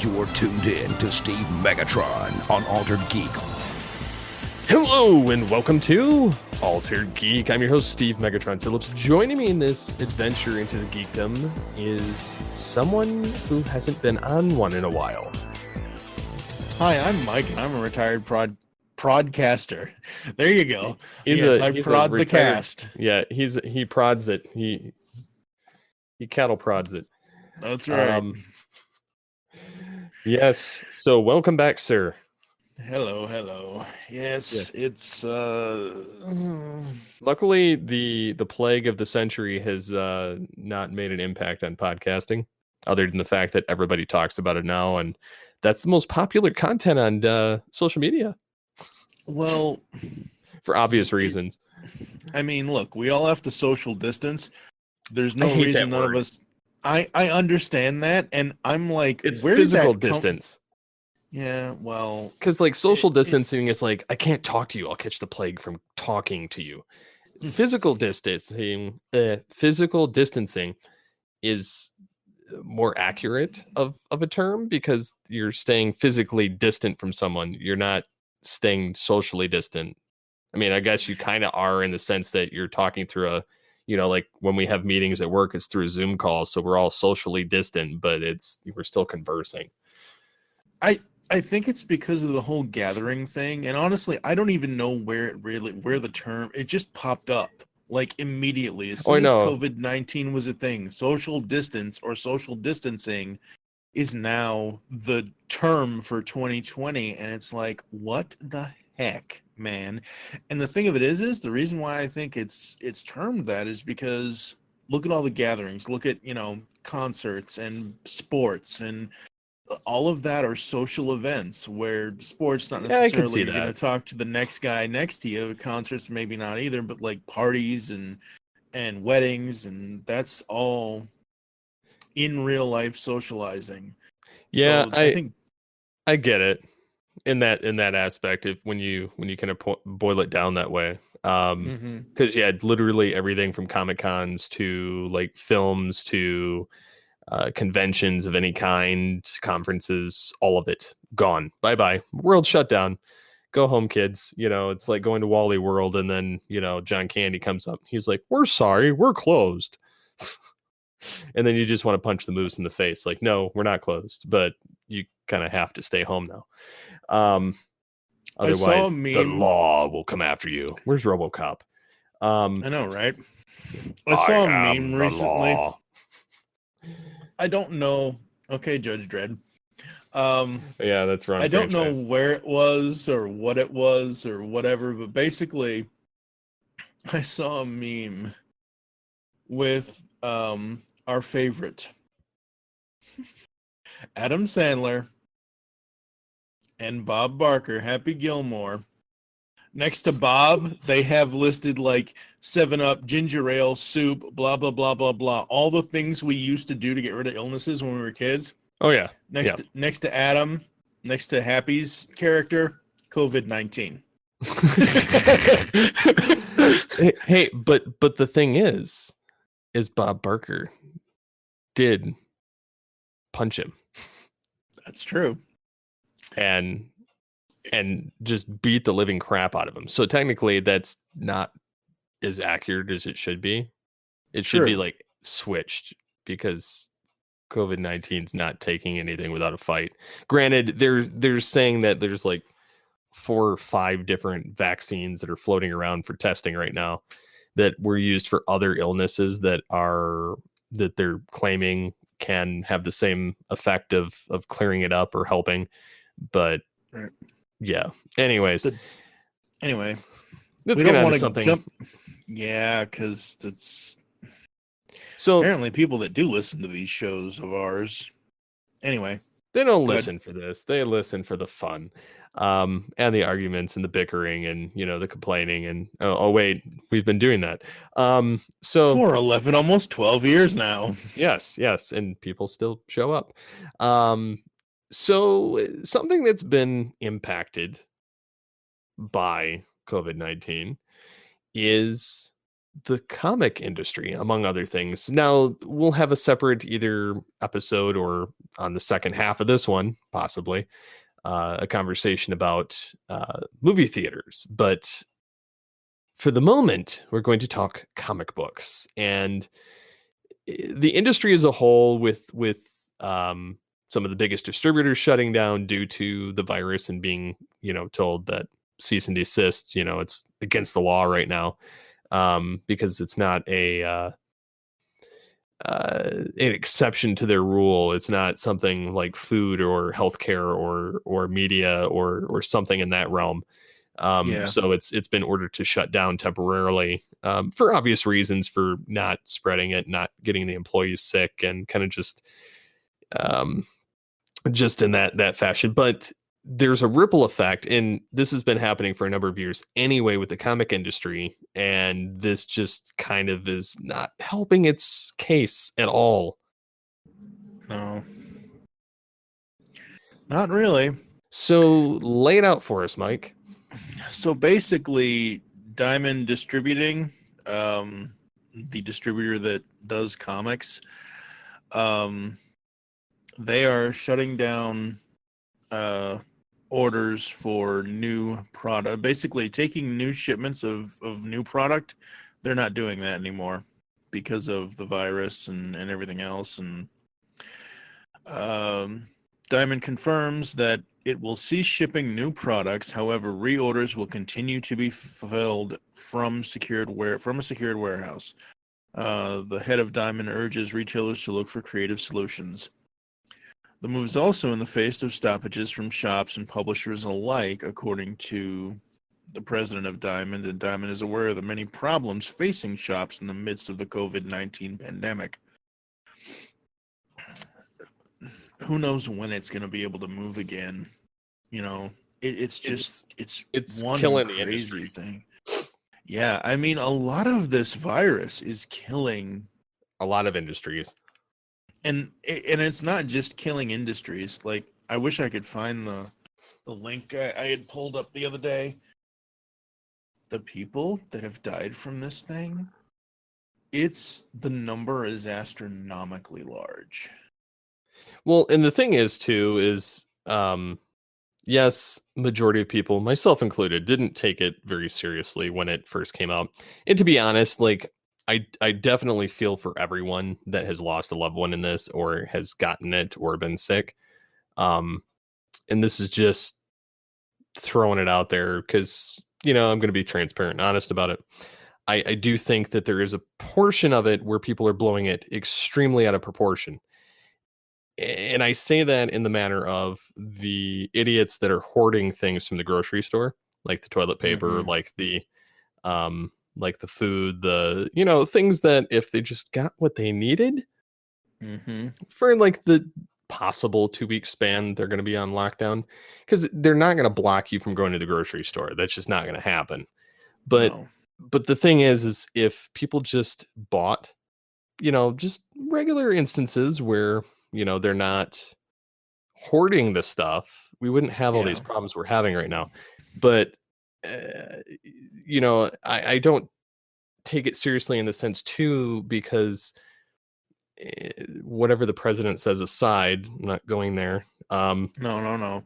You're tuned in to Steve Megatron on Altered Geek. Hello and welcome to Altered Geek. I'm your host, Steve Megatron Phillips. Joining me in this adventure into the geekdom is someone who hasn't been on one in a while. Hi, I'm Mike, and I'm a retired prodcaster. There you go. He's I prod the cast. Yeah, he prods it. He cattle prods it. That's right. Yes. So welcome back, sir. Hello. Yes. It's Luckily, the plague of the century has not made an impact on podcasting, other than the fact that everybody talks about it now, and that's the most popular content on social media. Well, for obvious reasons. I mean, look, we all have to social distance. There's no reason none of us. I understand that, and I'm like, it's where physical does that distance. Yeah, well, because like social distancing is like, I can't talk to you. I'll catch the plague from talking to you. Physical distancing is more accurate of a term because you're staying physically distant from someone. You're not staying socially distant. I mean, I guess you kind of are in the sense that you're talking through like when we have meetings at work, it's through a Zoom call. So we're all socially distant, but we're still conversing. I think it's because of the whole gathering thing. And honestly, I don't even know where the term, it just popped up like immediately. As soon as COVID-19 was a thing, social distance or social distancing is now the term for 2020. And it's like, what the heck, man? And the thing of it is the reason why I think it's termed that is because look at all the gatherings, look at, concerts and sports, and all of that are social events where sports not necessarily you're going to talk to the next guy next to you. Concerts maybe not either, but like parties and weddings, and that's all in real life socializing. Yeah, so I think I get it in that aspect when you kind of boil it down that way. Because you had literally everything from Comic Cons to like films to conventions of any kind, conferences, all of it gone. Bye-bye. World shut down. Go home, kids. It's like going to Wally World and then, John Candy comes up. He's like, we're sorry, we're closed. And then you just want to punch the moose in the face. Like, no, we're not closed, but you kind of have to stay home now. Otherwise, the law will come after you. Where's RoboCop? I know, right? I saw a meme recently. Law. I don't know. Okay, Judge Dredd. Yeah, that's wrong. I don't know where it was or what it was or whatever, but basically, I saw a meme with our favorite Adam Sandler and Bob Barker, Happy Gilmore. Next to Bob, they have listed like 7-Up, ginger ale, soup, blah, blah, blah, blah, blah. All the things we used to do to get rid of illnesses when we were kids. Oh, yeah. Next to Adam, next to Happy's character, COVID-19. hey, but the thing is Bob Barker did punch him. That's true. And just beat the living crap out of him. So technically that's not as accurate as it should be. It should be like switched because COVID-19 is not taking anything without a fight. Granted, they're saying that there's like 4 or 5 different vaccines that are floating around for testing right now that were used for other illnesses that they're claiming can have the same effect of clearing it up or helping. But yeah. Anyways, let's get on to something. Yeah, because it's so apparently people that do listen to these shows of ours. Anyway, they don't listen for this. They listen for the fun, and the arguments and the bickering and the complaining and oh wait, we've been doing that. So for 11, almost 12 years now. Yes, and people still show up. So something that's been impacted by COVID-19 is the comic industry, among other things. Now, we'll have a separate either episode or on the second half of this one, possibly, a conversation about movie theaters. But for the moment, we're going to talk comic books and the industry as a whole, with some of the biggest distributors shutting down due to the virus and being, told that cease and desist, it's against the law right now, because it's not an exception to their rule. It's not something like food or healthcare or media or something in that realm. So it's been ordered to shut down temporarily, for obvious reasons, for not spreading it, not getting the employees sick, and kind of just in that fashion. But there's a ripple effect, and this has been happening for a number of years anyway with the comic industry, and this just kind of is not helping its case at all. No, not really. So lay it out for us, Mike. So basically, Diamond Distributing, the distributor that does comics, they are shutting down orders for new product. Basically, taking new shipments of new product. They're not doing that anymore because of the virus and everything else. And Diamond confirms that it will cease shipping new products. However, reorders will continue to be fulfilled from a secured warehouse. The head of Diamond urges retailers to look for creative solutions. The move is also in the face of stoppages from shops and publishers alike, according to the president of Diamond, and Diamond is aware of the many problems facing shops in the midst of the COVID-19 pandemic. Who knows when it's going to be able to move again? It's one crazy thing. Yeah, I mean, a lot of this virus is killing a lot of industries. And it's not just killing industries. Like, I wish I could find the link I had pulled up the other day. The people that have died from this thing, the number is astronomically large. Well, and the thing is, yes, majority of people, myself included, didn't take it very seriously when it first came out. And to be honest, like, I definitely feel for everyone that has lost a loved one in this, or has gotten it, or been sick. And this is just throwing it out there because, I'm going to be transparent and honest about it. I do think that there is a portion of it where people are blowing it extremely out of proportion. And I say that in the manner of the idiots that are hoarding things from the grocery store, like the toilet paper, like the food, things that if they just got what they needed for like the possible 2-week span, they're going to be on lockdown, because they're not going to block you from going to the grocery store. That's just not going to happen. But the thing is if people just bought, just regular instances where, they're not hoarding the stuff, we wouldn't have all these problems we're having right now. But I don't take it seriously in the sense too, because whatever the president says aside, I'm not going there. No.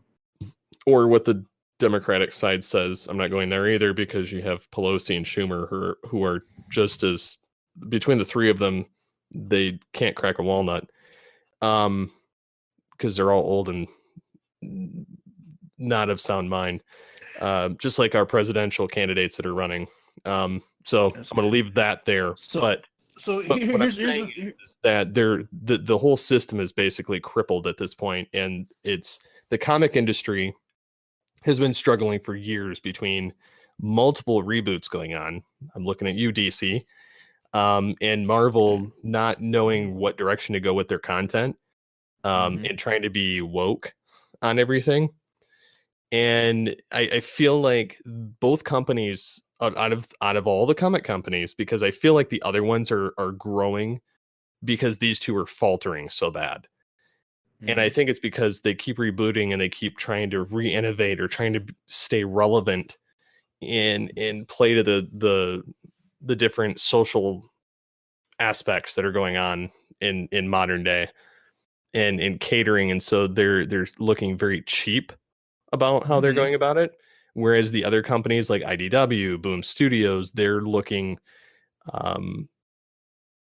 Or what the Democratic side says, I'm not going there either, because you have Pelosi and Schumer who are just as, between the three of them, they can't crack a walnut, because they're all old and not of sound mind, just like our presidential candidates that are running. So I'm going to leave that there. But what I'm saying is that the whole system is basically crippled at this point, and it's the comic industry has been struggling for years between multiple reboots going on. I'm looking at you, DC, and Marvel not knowing what direction to go with their content, and trying to be woke on everything. And I feel like both companies, out of all the comic companies, because I feel like the other ones are growing because these two are faltering so bad. And I think it's because they keep rebooting and they keep trying to re-innovate or trying to stay relevant and play to the the different social aspects that are going on in modern day and in catering, and so they're looking very cheap about how they're going about it, whereas the other companies like IDW, Boom Studios, they're looking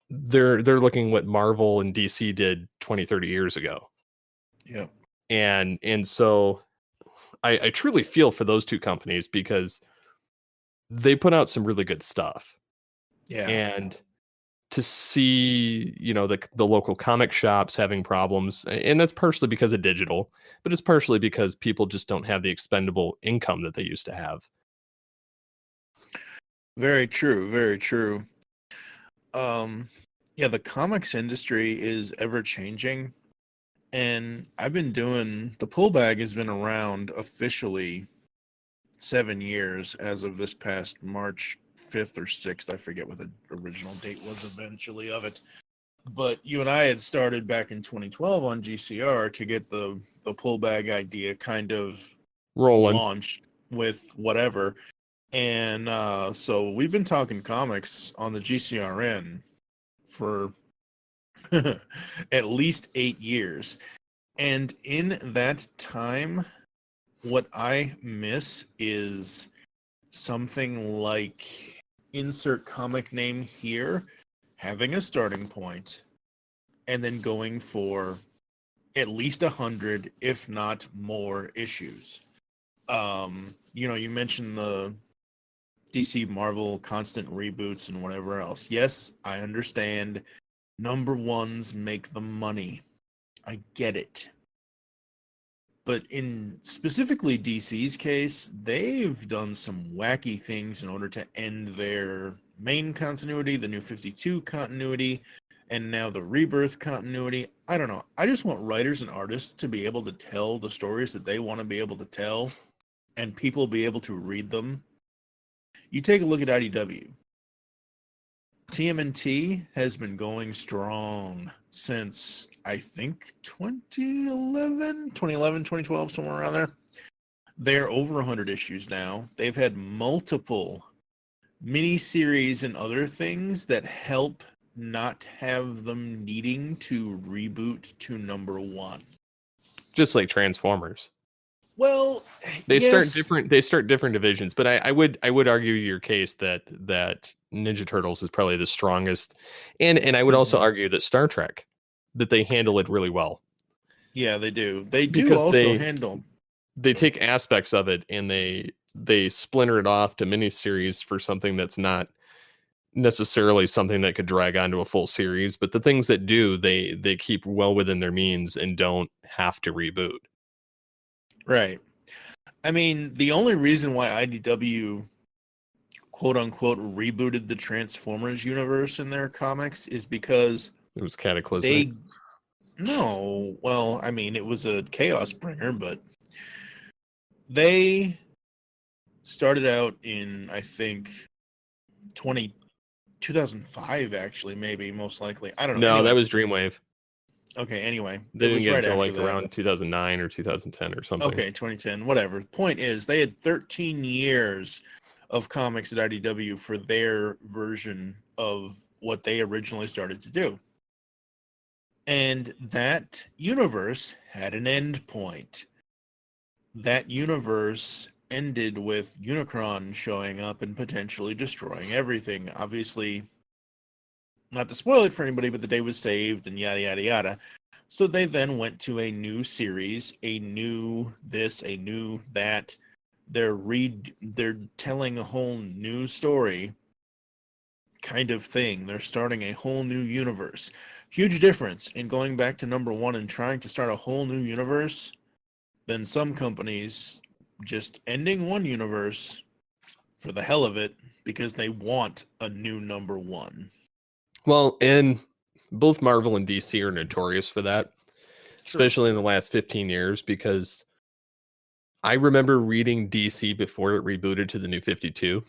they're looking what Marvel and DC did 20-30 years ago. Yeah. And so I truly feel for those two companies because they put out some really good stuff. Yeah. And to see, the local comic shops having problems, and that's partially because of digital, but it's partially because people just don't have the expendable income that they used to have. Very true. Very true. Yeah, the comics industry is ever changing. And the pull bag has been around officially 7 years as of this past March 5th or 6th. I forget what the original date was eventually of it. But you and I had started back in 2012 on GCR to get the pull bag idea kind of rolling, launched with whatever. And so we've been talking comics on the GCRN for at least 8 years. And in that time, what I miss is something like insert comic name here, having a starting point, and then going for at least 100, if not more, issues. You mentioned the DC Marvel constant reboots and whatever else. Yes, I understand. Number ones make the money. I get it. But in specifically DC's case, they've done some wacky things in order to end their main continuity, the New 52 continuity, and now the Rebirth continuity. I don't know. I just want writers and artists to be able to tell the stories that they want to be able to tell, and people be able to read them. You take a look at IDW. TMNT has been going strong since, I think, 2011, 2012, somewhere around there. They're over 100 issues now. They've had multiple miniseries and other things that help not have them needing to reboot to number one. Just like Transformers. Well, they yes. start different divisions, but I would argue your case that Ninja Turtles is probably the strongest, and I would also argue that Star Trek, that they handle it really well. Yeah, they do. They take aspects of it and they splinter it off to miniseries for something that's not necessarily something that could drag onto a full series, but the things that do, they keep well within their means and don't have to reboot. Right. I mean, the only reason why IDW quote unquote rebooted the Transformers universe in their comics is because it was cataclysmic. Well, I mean, it was a chaos bringer, but they started out in, I think, 2005, actually, maybe, most likely. I don't know. No, anyway. That was Dreamwave. Okay, anyway. They didn't get until like around 2009 or 2010 or something. Okay, 2010, whatever. Point is, they had 13 years of comics at IDW for their version of what they originally started to do. And that universe had an end point. That universe ended with Unicron showing up and potentially destroying everything. Obviously, not to spoil it for anybody, but the day was saved and yada, yada, yada. So they then went to a new series, a new this, a new that. They're telling a whole new story kind of thing. They're starting a whole new universe. Huge difference in going back to number one and trying to start a whole new universe than some companies just ending one universe for the hell of it because they want a new number one. Well, and both Marvel and DC are notorious for that, especially in the last 15 years, because I remember reading DC before it rebooted to the New 52.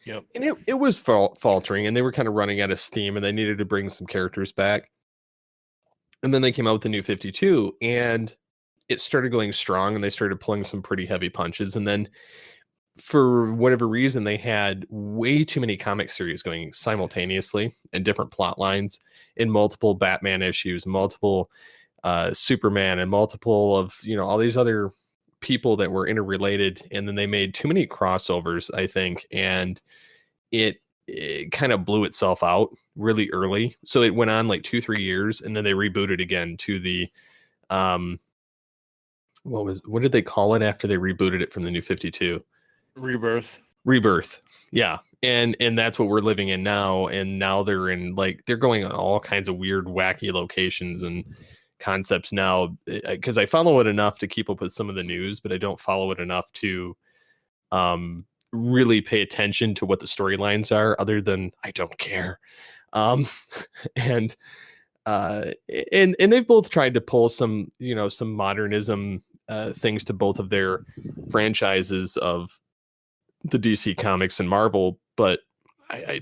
Yep. And it was faltering, and they were kind of running out of steam, and they needed to bring some characters back. And then they came out with the New 52, and it started going strong, and they started pulling some pretty heavy punches. And then for whatever reason, they had way too many comic series going simultaneously and different plot lines in multiple Batman issues, multiple Superman, and multiple of, all these other people that were interrelated. And then they made too many crossovers, I think, and it kind of blew itself out really early. So it went on like 2-3 years, and then they rebooted again to the what did they call it after they rebooted it from the New 52? Rebirth. Yeah. And that's what we're living in now. And now they're going on all kinds of weird, wacky locations and concepts now, because I follow it enough to keep up with some of the news, but I don't follow it enough to really pay attention to what the storylines are, other than I don't care. And they've both tried to pull some modernism things to both of their franchises of the DC Comics and Marvel, but I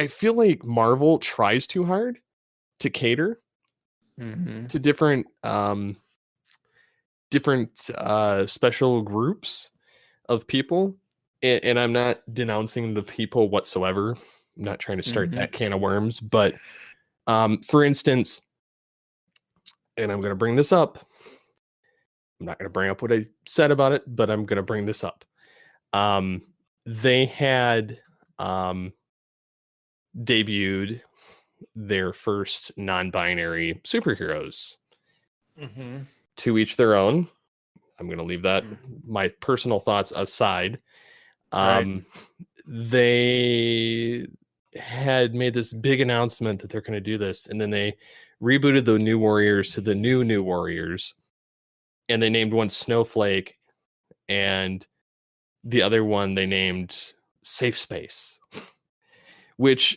feel like Marvel tries too hard to cater to different special groups of people, and I'm not denouncing the people whatsoever. I'm not trying to start that can of worms, but for instance, and I'm going to bring this up. I'm not going to bring up what I said about it, but I'm going to bring this up. They had debuted their first non-binary superheroes. To each their own. I'm going to leave that my personal thoughts aside. They had made this big announcement that they're going to do this, and then they rebooted the New Warriors to the New Warriors, and they named one Snowflake, and the other one they named Safe Space, which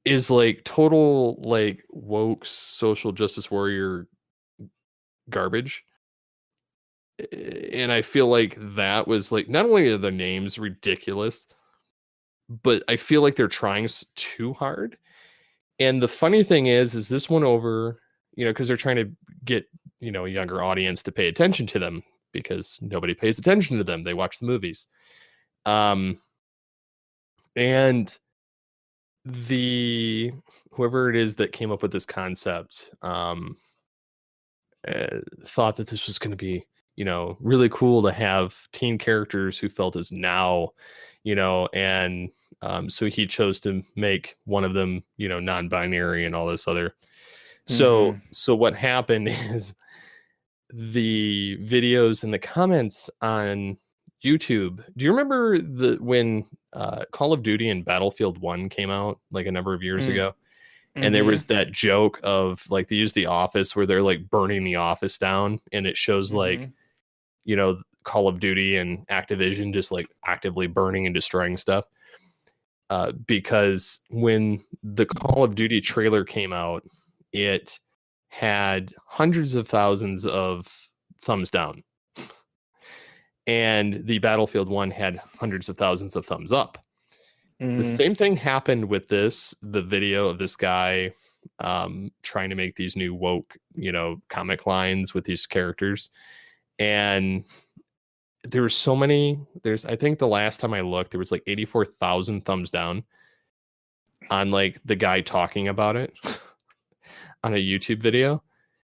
is like total like woke social justice warrior garbage. And I feel like that was like, not only are the names ridiculous, but I feel like they're trying too hard. And the funny thing is this went over, because they're trying to get, a younger audience to pay attention to them, because nobody pays attention to them. They watch the movies. And whoever it is that came up with this concept thought that this was going to be, really cool to have teen characters who felt as now, and so he chose to make one of them, non-binary and all this other. So what happened is the videos and the comments on YouTube. Do you remember when Call of Duty and Battlefield 1 came out like a number of years ago? And there was that joke of like, they used The Office where they're like burning the office down, and it shows like, Call of Duty and Activision just like actively burning and destroying stuff. Because when the Call of Duty trailer came out, it had hundreds of thousands of thumbs down. And the Battlefield 1 had hundreds of thousands of thumbs up. The same thing happened with the video of this guy trying to make these new woke, comic lines with these characters. And there were so many, I think the last time I looked, there was like 84,000 thumbs down on like the guy talking about it on a YouTube video,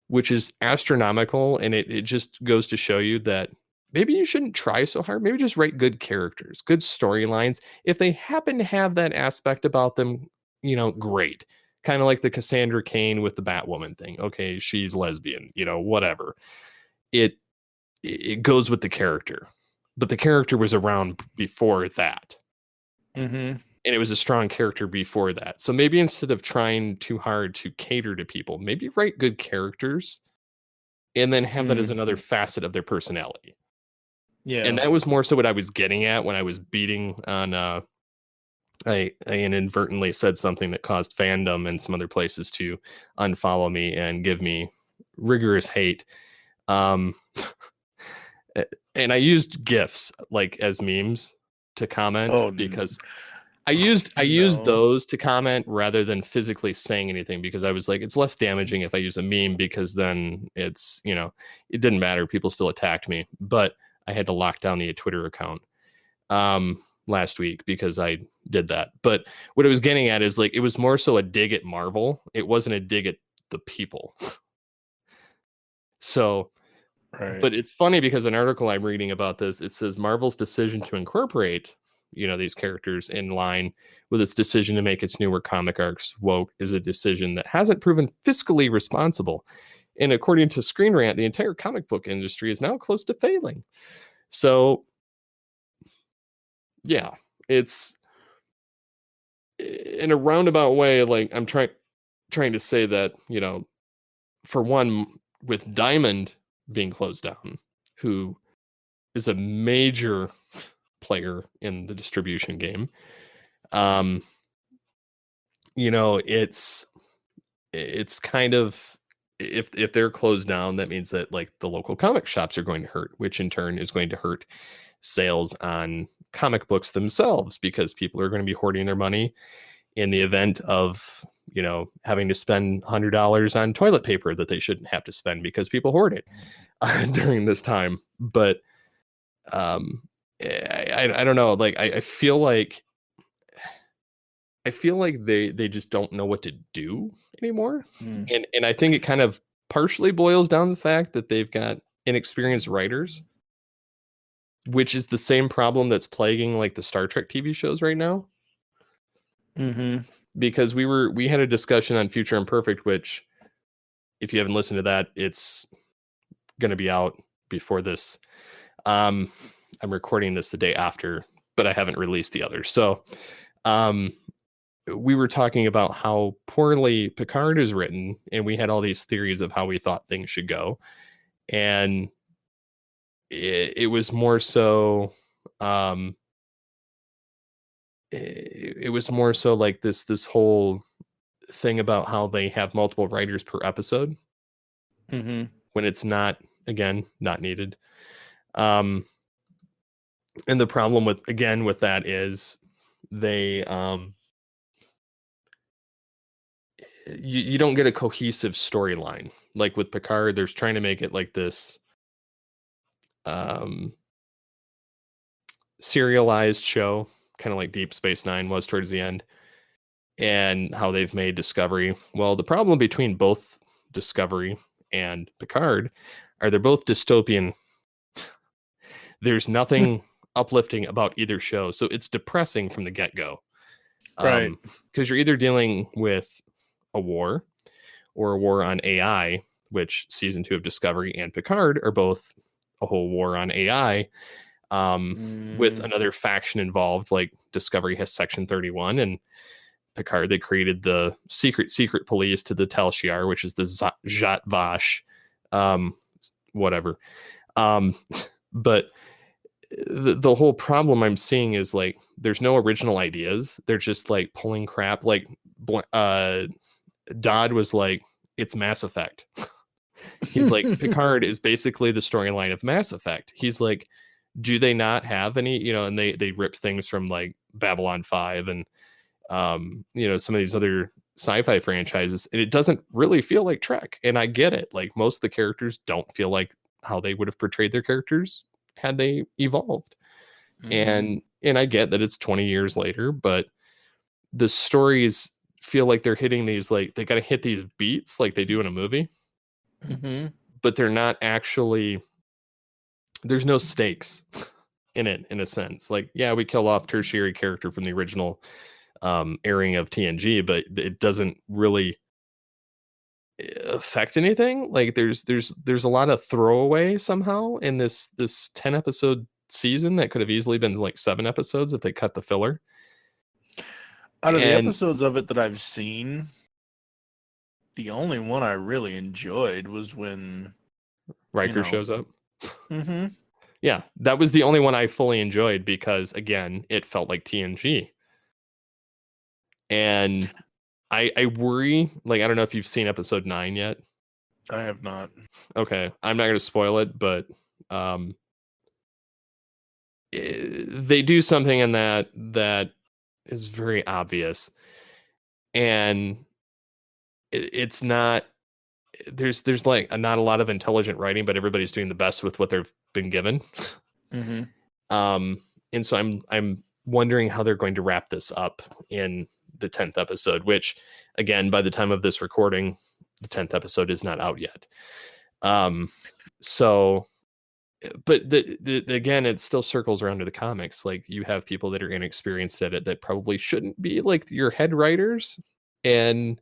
which is astronomical. And it just goes to show you that maybe you shouldn't try so hard. Maybe just write good characters, good storylines. If they happen to have that aspect about them, great. Kind of like the Cassandra Cain with the Batwoman thing. Okay, she's lesbian, whatever. It goes with the character. But the character was around before that. And it was a strong character before that. So maybe instead of trying too hard to cater to people, maybe write good characters and then have that as another facet of their personality. Yeah. And that was more so what I was getting at when I was beating on I inadvertently said something that caused fandom and some other places to unfollow me and give me rigorous hate. And I used GIFs like as memes to comment because I used those to comment rather than physically saying anything, because I was like, it's less damaging if I use a meme, because then it's, it didn't matter. People still attacked me, but I had to lock down the Twitter account. last week because I did that. But what I was getting at is like it was more so a dig at Marvel. It wasn't a dig at the people. So, right. But it's funny because an article I'm reading about this, it says Marvel's decision to incorporate, these characters in line with its decision to make its newer comic arcs woke is a decision that hasn't proven fiscally responsible. And according to Screen Rant, the entire comic book industry is now close to failing. So, yeah, it's in a roundabout way. Like I'm trying to say that, for one, with Diamond being closed down, who is a major player in the distribution game, it's kind of, if they're closed down, that means that like the local comic shops are going to hurt, which in turn is going to hurt sales on comic books themselves, because people are going to be hoarding their money in the event of having to spend $100 on toilet paper that they shouldn't have to spend because people hoard it during this time. But I don't know, like I feel like they just don't know what to do anymore. And I think it kind of partially boils down to the fact that they've got inexperienced writers, which is the same problem that's plaguing like the Star Trek TV shows right now. Because we had a discussion on Future Imperfect, which if you haven't listened to that, it's going to be out before this. I'm recording this the day after, but I haven't released the other. So we were talking about how poorly Picard is written, and we had all these theories of how we thought things should go. And it was more so, it was more so like this whole thing about how they have multiple writers per episode when it's not needed. And the problem with that is they, you don't get a cohesive storyline. Like with Picard, there's trying to make it like this serialized show, kind of like Deep Space Nine was towards the end, and how they've made Discovery. Well, the problem between both Discovery and Picard are they're both dystopian. There's nothing uplifting about either show, so it's depressing from the get-go. Right. Because you're either dealing with a war or a war on AI, which season 2 of Discovery and Picard are both a whole war on AI, with another faction involved. Like Discovery has Section 31, and Picard, they created the secret police to the Tal Shiar, which is the Zhat Vash, whatever. But the whole problem I'm seeing is like there's no original ideas. They're just like pulling crap. Like Dodd was like, it's Mass Effect. He's like, Picard is basically the storyline of Mass Effect. He's like, do they not have any, and they rip things from like Babylon 5 and some of these other sci-fi franchises, and it doesn't really feel like Trek. And I get it. Like most of the characters don't feel like how they would have portrayed their characters had they evolved. And I get that it's 20 years later, but the stories feel like they're hitting these, like they got to hit these beats like they do in a movie, but they're not actually, there's no stakes in it, in a sense. Like, yeah, we kill off tertiary character from the original airing of TNG, but it doesn't really affect anything. Like there's a lot of throwaway somehow in this 10 episode season that could have easily been like 7 episodes if they cut the filler. Out of the episodes of it that I've seen, the only one I really enjoyed was when Riker shows up. Yeah, that was the only one I fully enjoyed because again, it felt like TNG. And I worry, like, I don't know if you've seen episode 9 yet. I have not. Okay, I'm not going to spoil it, but they do something in that is very obvious, and it's not. There's like not a lot of intelligent writing, but everybody's doing the best with what they've been given. so I'm wondering how they're going to wrap this up in the 10th episode, which again, by the time of this recording, the 10th episode is not out yet. So, but again, it still circles around to the comics. Like, you have people that are inexperienced at it that probably shouldn't be like your head writers, and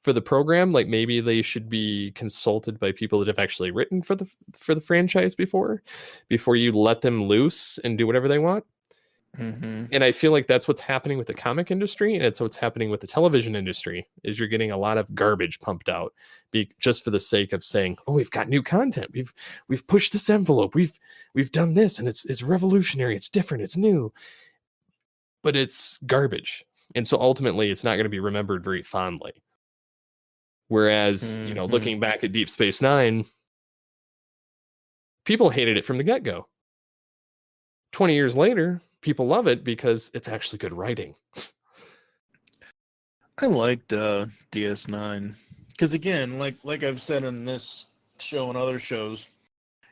for the program, like maybe they should be consulted by people that have actually written for the franchise before you let them loose and do whatever they want. Mm-hmm. And I feel like that's what's happening with the comic industry, and it's what's happening with the television industry, is you're getting a lot of garbage pumped out just for the sake of saying, oh, we've got new content, we've pushed this envelope, we've done this, and it's revolutionary, it's different, it's new, but it's garbage. And so ultimately it's not going to be remembered very fondly. Whereas, you know, looking back at Deep Space Nine, people hated it from the get-go. 20 years later, people love it because it's actually good writing. I liked DS9 because, again, like I've said in this show and other shows,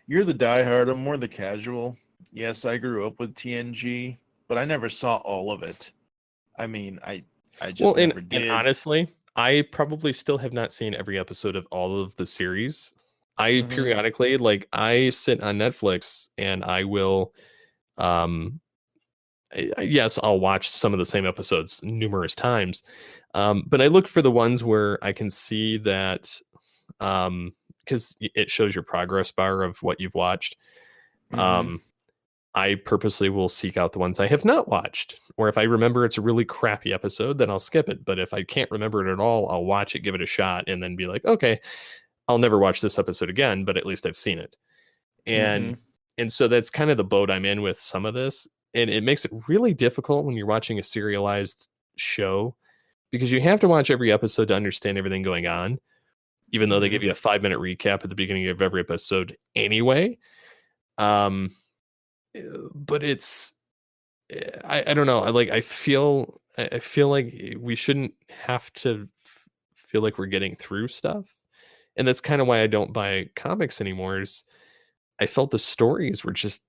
you're the diehard, I'm more the casual. Yes, I grew up with TNG, but I never saw all of it. I mean, I just never did. And honestly, I probably still have not seen every episode of all of the series. I periodically, like, I sit on Netflix and I will, yes, I'll watch some of the same episodes numerous times. But I look for the ones where I can see that, because it shows your progress bar of what you've watched. I purposely will seek out the ones I have not watched, or if I remember it's a really crappy episode, then I'll skip it. But if I can't remember it at all, I'll watch it, give it a shot, and then be like, okay, I'll never watch this episode again, but at least I've seen it. And so that's kind of the boat I'm in with some of this. And it makes it really difficult when you're watching a serialized show, because you have to watch every episode to understand everything going on, even though they give you a 5-minute recap at the beginning of every episode anyway. But it's, I don't know. I feel like we shouldn't have to feel like we're getting through stuff. And that's kind of why I don't buy comics anymore, is I felt the stories were just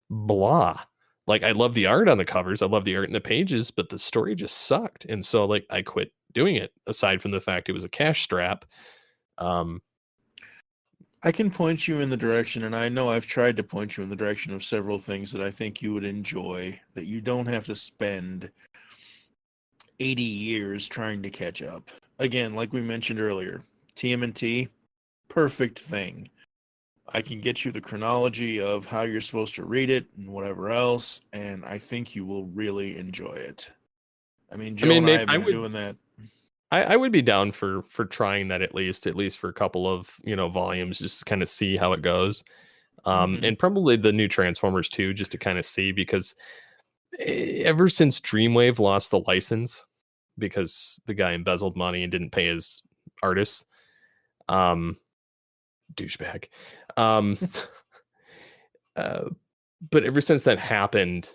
blah. Like, I love the art on the covers, I love the art in the pages, but the story just sucked. And so, like, I quit doing it, aside from the fact it was a cash strap. I can point you in the direction, and I know I've tried to point you in the direction of several things that I think you would enjoy, that you don't have to spend 80 years trying to catch up. Again, like we mentioned earlier, TMNT, perfect thing. I can get you the chronology of how you're supposed to read it and whatever else, and I think you will really enjoy it. I mean, Joe and I have been doing that. I would be down for trying that at least for a couple of, volumes, just to kind of see how it goes. And probably the new Transformers too, just to kind of see, because ever since Dreamwave lost the license because the guy embezzled money and didn't pay his artists, douchebag. But ever since that happened,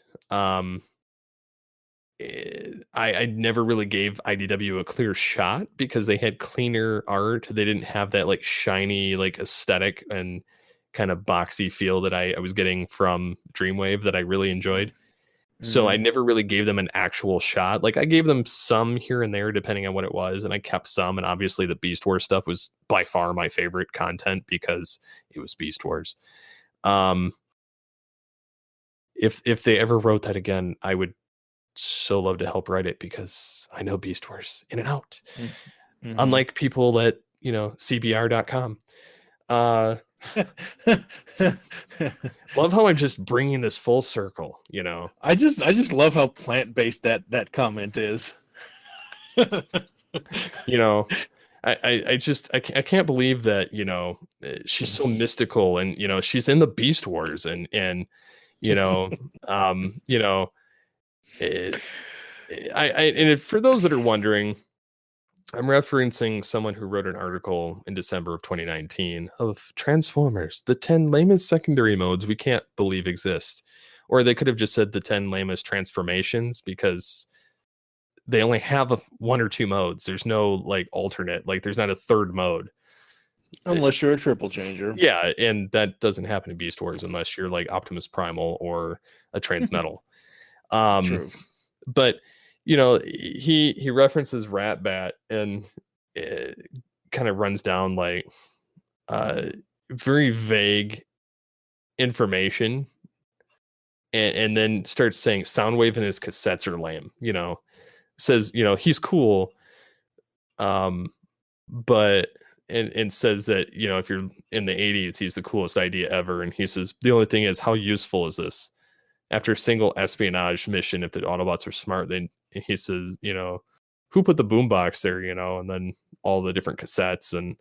I never really gave IDW a clear shot, because they had cleaner art. They didn't have that like shiny, like aesthetic and kind of boxy feel that I was getting from Dreamwave that I really enjoyed. So I never really gave them an actual shot. Like, I gave them some here and there depending on what it was, and I kept some. And obviously the Beast Wars stuff was by far my favorite content because it was Beast Wars. If they ever wrote that again, I would so love to help write it, because I know Beast Wars in and out. Unlike people at CBR.com. Love how I'm just bringing this full circle. I just love how plant-based that comment is. I can't believe that she's so mystical, and she's in the Beast Wars, and for those that are wondering, I'm referencing someone who wrote an article in December of 2019 of Transformers, the 10 lamest secondary modes we can't believe exist. Or they could have just said the 10 lamest transformations, because they only have 1 or 2 modes. There's no like alternate, like there's not a third mode. Unless you're a triple changer. Yeah, and that doesn't happen in Beast Wars unless you're like Optimus Primal or a Transmetal. True. But he references Rat Bat and kind of runs down like very vague information, and then starts saying Soundwave and his cassettes are lame. Says he's cool, but and says that if you're in the 80s, he's the coolest idea ever. And he says the only thing is, how useful is this? After a single espionage mission, if the Autobots are smart, then he says, who put the boombox there, and then all the different cassettes. And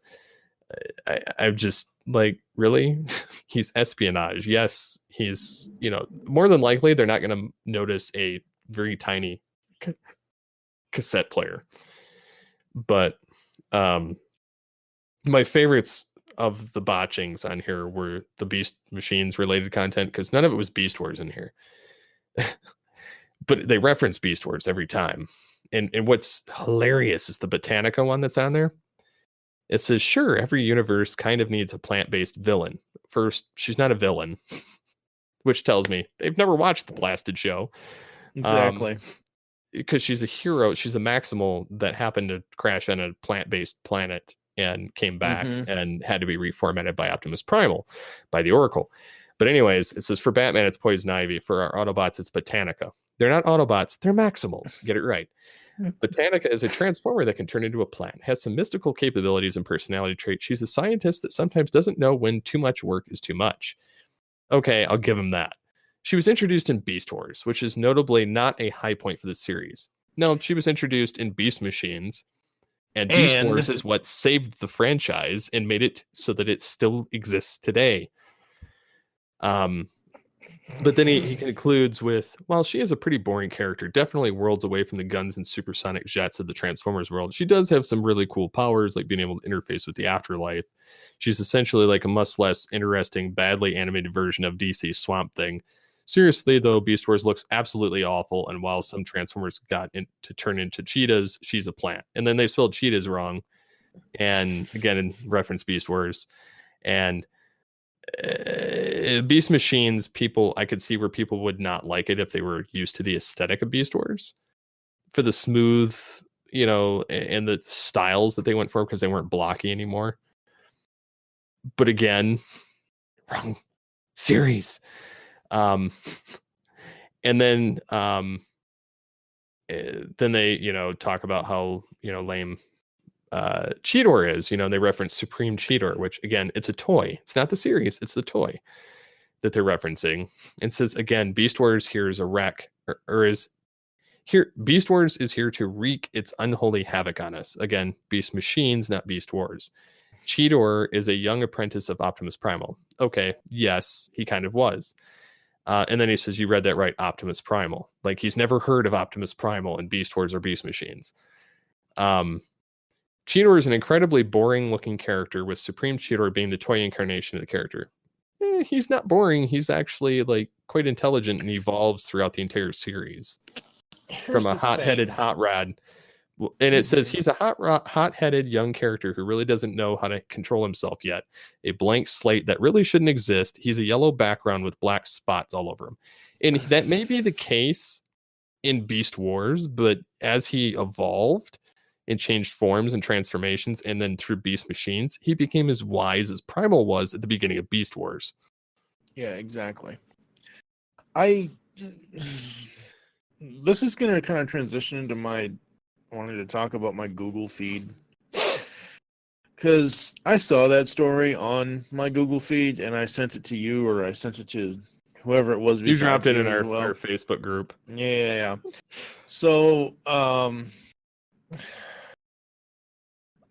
I'm just like, really? He's espionage. Yes, he's, more than likely they're not going to notice a very tiny cassette player. But my favorites of the botchings on here were the Beast Machines related content, because none of it was Beast Wars in here. But they reference Beast Wars every time. And what's hilarious is the Botanica one that's on there. It says, sure, every universe kind of needs a plant-based villain. First, she's not a villain, which tells me they've never watched the blasted show. Exactly. Because she's a hero. She's a Maximal that happened to crash on a plant-based planet and came back and had to be reformatted by Optimus Primal, by the Oracle. But anyways, it says for Batman, it's Poison Ivy. For our Autobots, it's Botanica. They're not Autobots, they're Maximals. Get it right. Botanica is a transformer that can turn into a plant, has some mystical capabilities and personality traits. She's a scientist that sometimes doesn't know when too much work is too much. Okay, I'll give him that. She was introduced in Beast Wars, which is notably not a high point for the series. No, she was introduced in Beast Machines, and Beast Wars is what saved the franchise and made it so that it still exists today. But then he concludes with, well, she is a pretty boring character, definitely worlds away from the guns and supersonic jets of the Transformers world. She does have some really cool powers, like being able to interface with the afterlife. She's essentially like a much less interesting, badly animated version of DC Swamp Thing. Seriously, though, Beast Wars looks absolutely awful, and while some Transformers got to turn into cheetahs, she's a plant. And then they spelled cheetahs wrong, and again, in reference Beast Wars. And Beast Machines, I could see where people would not like it if they were used to the aesthetic of Beast Wars, for the smooth, and the styles that they went for, because they weren't blocky anymore. But again, wrong series. And then they talk about how lame Cheetor is. They reference Supreme Cheetor, which again, it's a toy. It's not the series, it's the toy that they're referencing. And says again, Beast Wars here is a wreck, or is here. Beast Wars is here to wreak its unholy havoc on us. Again, Beast Machines, not Beast Wars. Cheetor is a young apprentice of Optimus Primal. Okay, yes, he kind of was. And then he says, you read that right, Optimus Primal. Like, he's never heard of Optimus Primal in Beast Wars or Beast Machines. Cheetor is an incredibly boring-looking character, with Supreme Cheetor being the toy incarnation of the character. He's not boring. He's actually, quite intelligent and evolves throughout the entire series. From a hot-headed hot rod. And it says he's a hot-headed young character who really doesn't know how to control himself yet. A blank slate that really shouldn't exist. He's a yellow background with black spots all over him. And that may be the case in Beast Wars, but as he evolved and changed forms and transformations, and then through Beast Machines, he became as wise as Primal was at the beginning of Beast Wars. Yeah, exactly. This is going to kind of transition into wanted to talk about my Google feed, because I saw that story on my Google feed and I sent it to you, or I sent it to whoever it was. You dropped it in our Facebook group. Yeah. So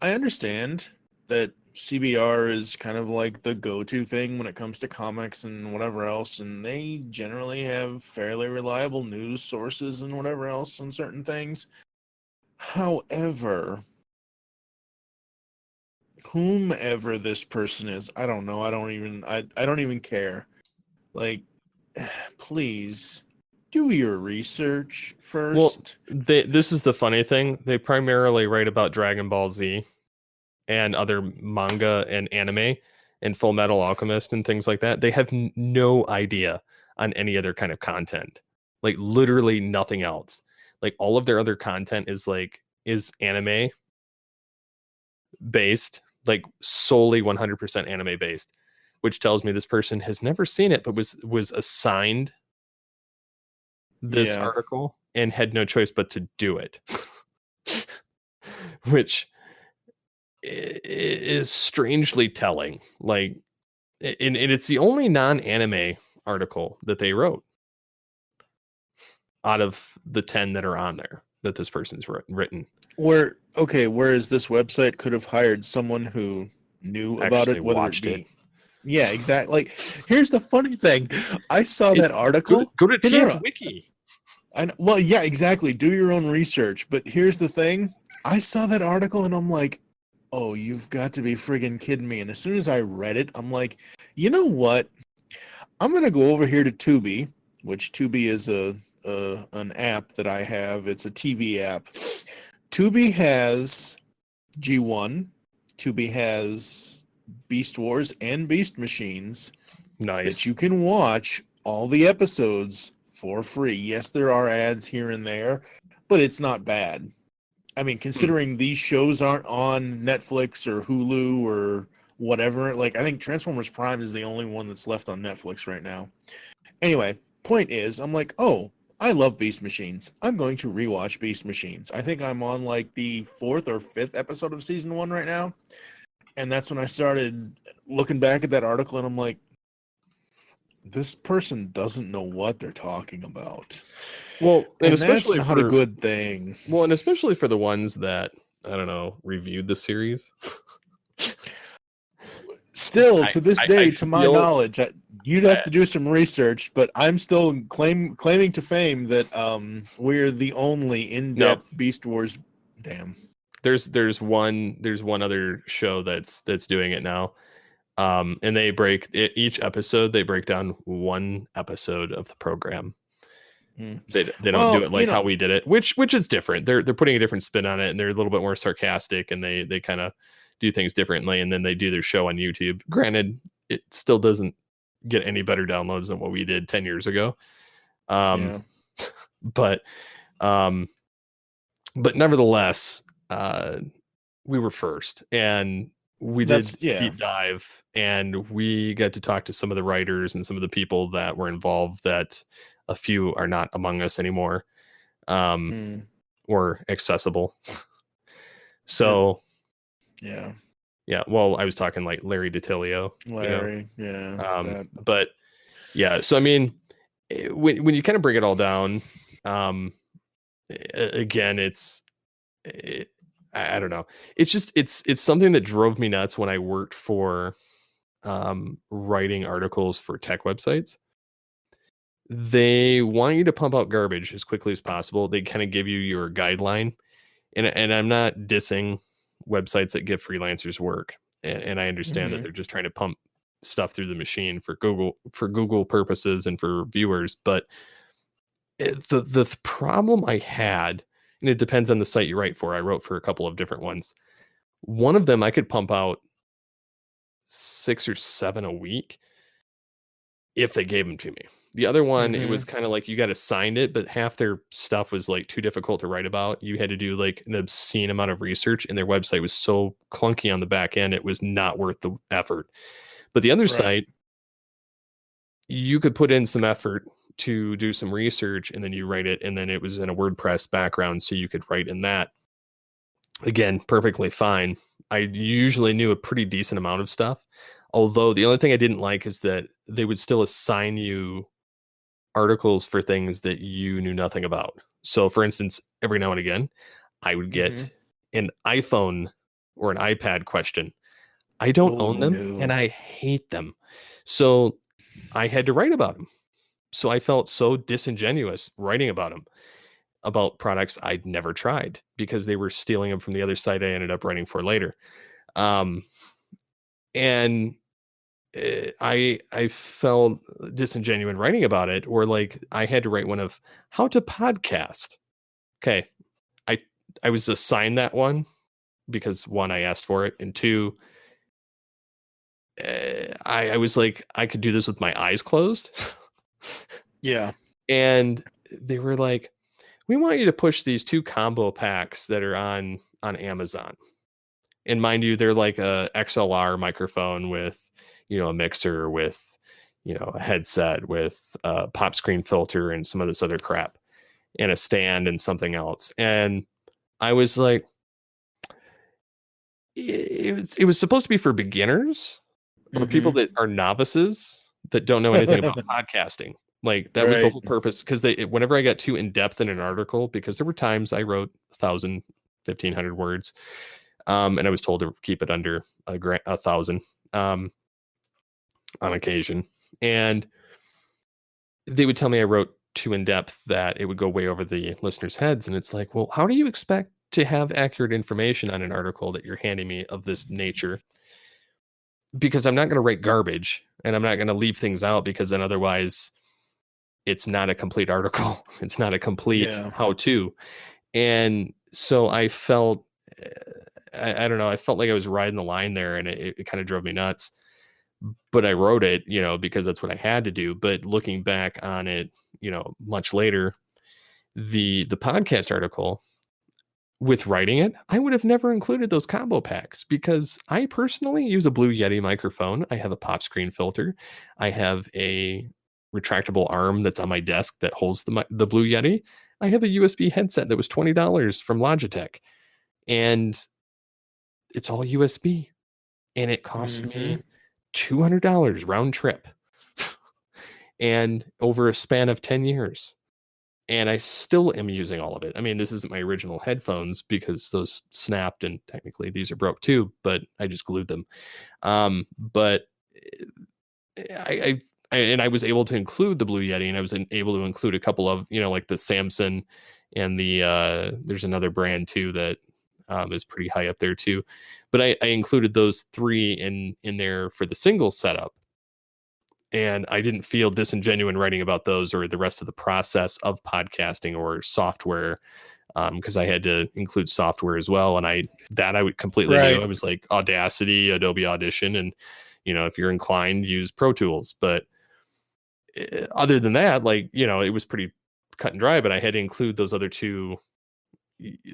I understand that CBR is kind of like the go-to thing when it comes to comics and whatever else, and they generally have fairly reliable news sources and whatever else on certain things. However, whomever this person is, I don't know. I don't even care. Please do your research first. Well, this is the funny thing. They primarily write about Dragon Ball Z and other manga and anime and Full Metal Alchemist and things like that. They have no idea on any other kind of content like literally nothing else. Like all of their other content is anime based, like solely 100% anime based, which tells me this person has never seen it, but was assigned this article and had no choice but to do it. Which is strangely telling. Like, and it's the only non-anime article that they wrote out of the 10 that are on there that this person's written. Whereas this website could have hired someone who knew about it, whether it be. Yeah, exactly. Like, here's the funny thing. I saw that article. Go to TF Wiki. Well, yeah, exactly. Do your own research. But here's the thing. I saw that article and I'm like, oh, you've got to be friggin' kidding me. And as soon as I read it, I'm like, you know what? I'm going to go over here to Tubi, which Tubi is an app that I have. It's a TV app. Tubi has G1. Tubi has Beast Wars and Beast Machines. Nice. That you can watch all the episodes for free. Yes, there are ads here and there, but it's not bad. I mean, considering these shows aren't on Netflix or Hulu or whatever, like I think Transformers Prime is the only one that's left on Netflix right now. Anyway, point is, I'm like, oh, I love Beast Machines. I'm going to rewatch Beast Machines. I think I'm on like the 4th or 5th episode of season 1 right now. And that's when I started looking back at that article and I'm like, this person doesn't know what they're talking about. Well, and especially that's not a good thing. Well, and especially for the ones that, I don't know, reviewed the series. Still, to this day, to my knowledge, you'd have to do some research, but I'm still claiming to fame that we're the only in-depth Beast Wars. Damn. There's one other show that's doing it now. And they each episode, they break down one episode of the program. They don't do it like how we did it, which is different. They're putting a different spin on it, and they're a little bit more sarcastic, and they kind of do things differently, and then they do their show on YouTube. Granted, it still doesn't get any better downloads than what we did 10 years ago. But nevertheless, we were first, and we did deep dive, and we got to talk to some of the writers and some of the people that were involved that a few are not among us anymore, or accessible. So yeah. Well, I was talking like Larry DiTilio. But yeah. So I mean, when you kind of break it all down, again, I don't know. It's just it's something that drove me nuts when I worked for writing articles for tech websites. They want you to pump out garbage as quickly as possible. They kind of give you your guideline, and I'm not dissing websites that give freelancers work, and I understand that they're just trying to pump stuff through the machine for Google purposes and for viewers. But the problem I had, and it depends on the site you write for. I wrote for a couple of different ones. One of them I could pump out 6 or 7 a week if they gave them to me. The other one, it was kind of like you got assigned it, but half their stuff was like too difficult to write about. You had to do like an obscene amount of research, and their website was so clunky on the back end, it was not worth the effort. But the other site, you could put in some effort to do some research, and then you write it, and then it was in a WordPress background, so you could write in that. Again, perfectly fine. I usually knew a pretty decent amount of stuff. Although the only thing I didn't like is that they would still assign you articles for things that you knew nothing about. So for instance, every now and again, I would get an iPhone or an iPad question. I don't own them, and I hate them. So I had to write about them. So I felt so disingenuous writing about them, about products I'd never tried, because they were stealing them from the other site I ended up writing for later. And I felt disingenuous writing about it, or like I had to write one of how to podcast. Okay. I was assigned that one because 1, I asked for it, and 2, I was like, I could do this with my eyes closed. Yeah. And they were like, we want you to push these 2 combo packs that are on Amazon. And mind you, they're like a XLR microphone with, a mixer, with, a headset, with a pop screen filter and some of this other crap, and a stand and something else. And I was like, it was supposed to be for beginners or people that are novices that don't know anything about podcasting. Like that was the whole purpose. Because whenever I got too in depth in an article, because there were times I wrote 1,000, 1,500 words, and I was told to keep it under 1,000 on occasion, and they would tell me I wrote too in depth, that it would go way over the listeners' heads. And it's like, well, how do you expect to have accurate information on an article that you're handing me of this nature? Because I'm not going to write garbage, and I'm not going to leave things out, because then otherwise it's not a complete article. It's not a complete how-to. And so I felt, I don't know, I felt like I was riding the line there, and it kind of drove me nuts. But I wrote it, because that's what I had to do. But looking back on it, much later, the podcast article, with writing it, I would have never included those combo packs, because I personally use a Blue Yeti microphone. I have a pop screen filter. I have a retractable arm that's on my desk that holds the Blue Yeti. I have a USB headset that was $20 from Logitech, and it's all USB, and it cost me $200 round trip, and over a span of 10 years. And I still am using all of it. I mean, this isn't my original headphones, because those snapped, and technically these are broke too, but I just glued them. But I was able to include the Blue Yeti, and I was able to include a couple of, like the Samson, and there's another brand too that is pretty high up there too. But I included those 3 in there for the single setup. And I didn't feel disingenuous writing about those or the rest of the process of podcasting or software, because I had to include software as well. And I would completely knew. I was like Audacity, Adobe Audition, and if you're inclined, use Pro Tools. But other than that, it was pretty cut and dry. But I had to include those other 2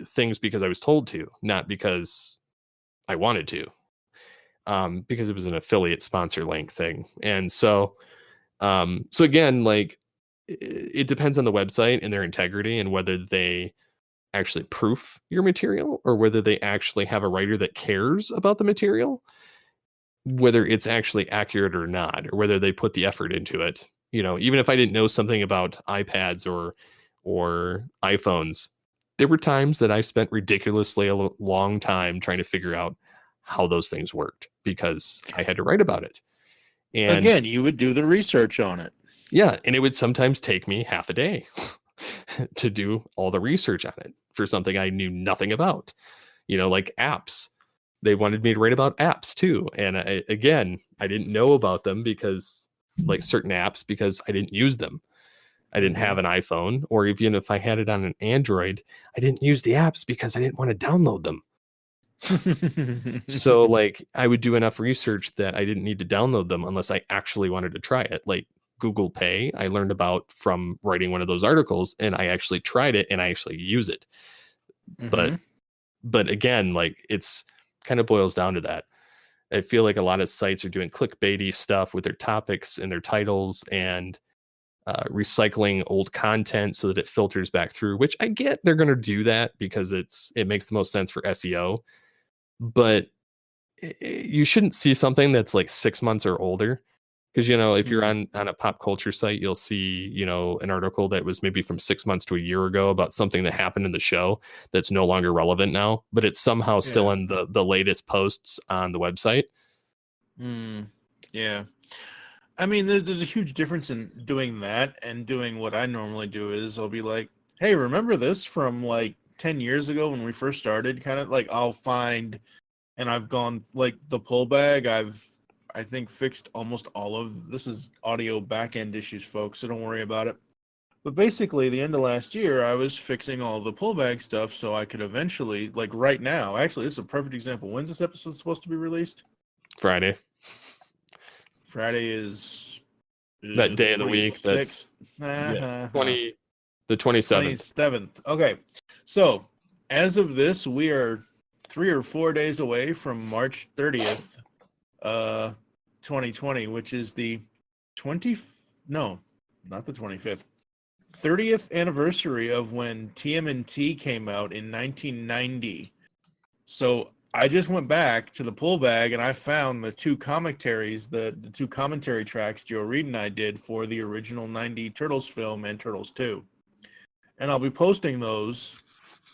things because I was told to, not because I wanted to. Because it was an affiliate sponsor link thing. And so again, it depends on the website and their integrity, and whether they actually proof your material, or whether they actually have a writer that cares about the material, whether it's actually accurate or not, or whether they put the effort into it. Even if I didn't know something about iPads or iPhones, there were times that I spent ridiculously a long time trying to figure out how those things worked, because I had to write about it. And again, you would do the research on it. Yeah. And it would sometimes take me half a day to do all the research on it for something I knew nothing about, like apps. They wanted me to write about apps too. And I didn't know about them, because like certain apps, because I didn't use them. I didn't have an iPhone, or even if I had it on an Android, I didn't use the apps because I didn't want to download them. So I would do enough research that I didn't need to download them unless I actually wanted to try it. Like Google Pay, I learned about from writing one of those articles, and I actually tried it and I actually use it. But again, it's kind of boils down to that. I feel like a lot of sites are doing clickbaity stuff with their topics and their titles, and recycling old content so that it filters back through, which I get they're going to do that because it makes the most sense for SEO. But you shouldn't see something that's 6 months or older, because if you're on a pop culture site, you'll see an article that was maybe from 6 months to a year ago about something that happened in the show that's no longer relevant now, but it's somehow still in the latest posts on the website. Yeah. I mean, there's a huge difference in doing that and doing what I normally do. Is I'll be like, hey, remember this from 10 years ago when we first started? Kind of I'll find, and I've gone the pull bag. I think fixed almost all of this is audio back end issues, folks, so don't worry about it. But basically, the end of last year, I was fixing all the pull bag stuff so I could eventually, right now, actually, this is a perfect example. When's this episode supposed to be released? Friday. Friday is that day of the week. 26th. That's 20. The 27th. 27th. Okay. So, as of this, we are 3 or 4 days away from March 30th, 2020, which is the 30th anniversary of when TMNT came out in 1990. So I just went back to the pull bag and I found the two commentaries, the two commentary tracks Joe Reed and I did for the original 90 Turtles film and Turtles 2. And I'll be posting those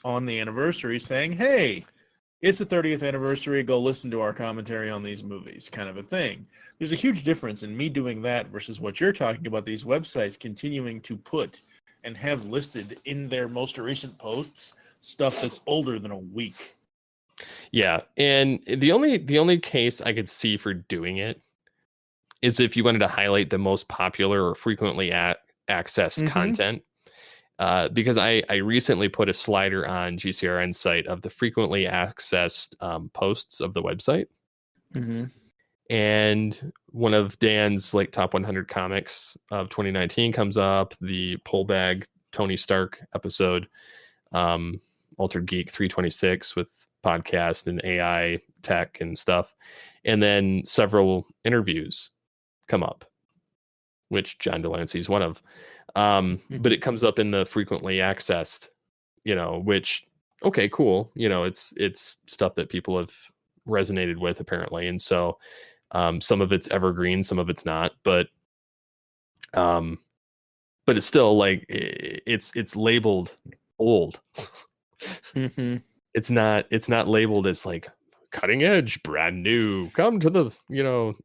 on the anniversary saying, hey, it's the 30th anniversary, go listen to our commentary on these movies, kind of a thing. There's a huge difference in me doing that versus what you're talking about, these websites continuing to put and have listed in their most recent posts stuff that's older than a week. Yeah, and the only case I could see for doing it is if you wanted to highlight the most popular or frequently accessed content. Because I recently put a slider on GCRN site of the frequently accessed posts of the website. And one of Dan's like top 100 comics of 2019 comes up, the pull bag Tony Stark episode, Altered Geek 326 with podcast and AI tech and stuff. And then several interviews come up, which John Delancey is one of. But it comes up in the frequently accessed, which, okay, cool. It's stuff that people have resonated with apparently. And so, some of it's evergreen, some of it's not, but it's still like, it's labeled old. It's not labeled as like cutting edge, brand new, come to the,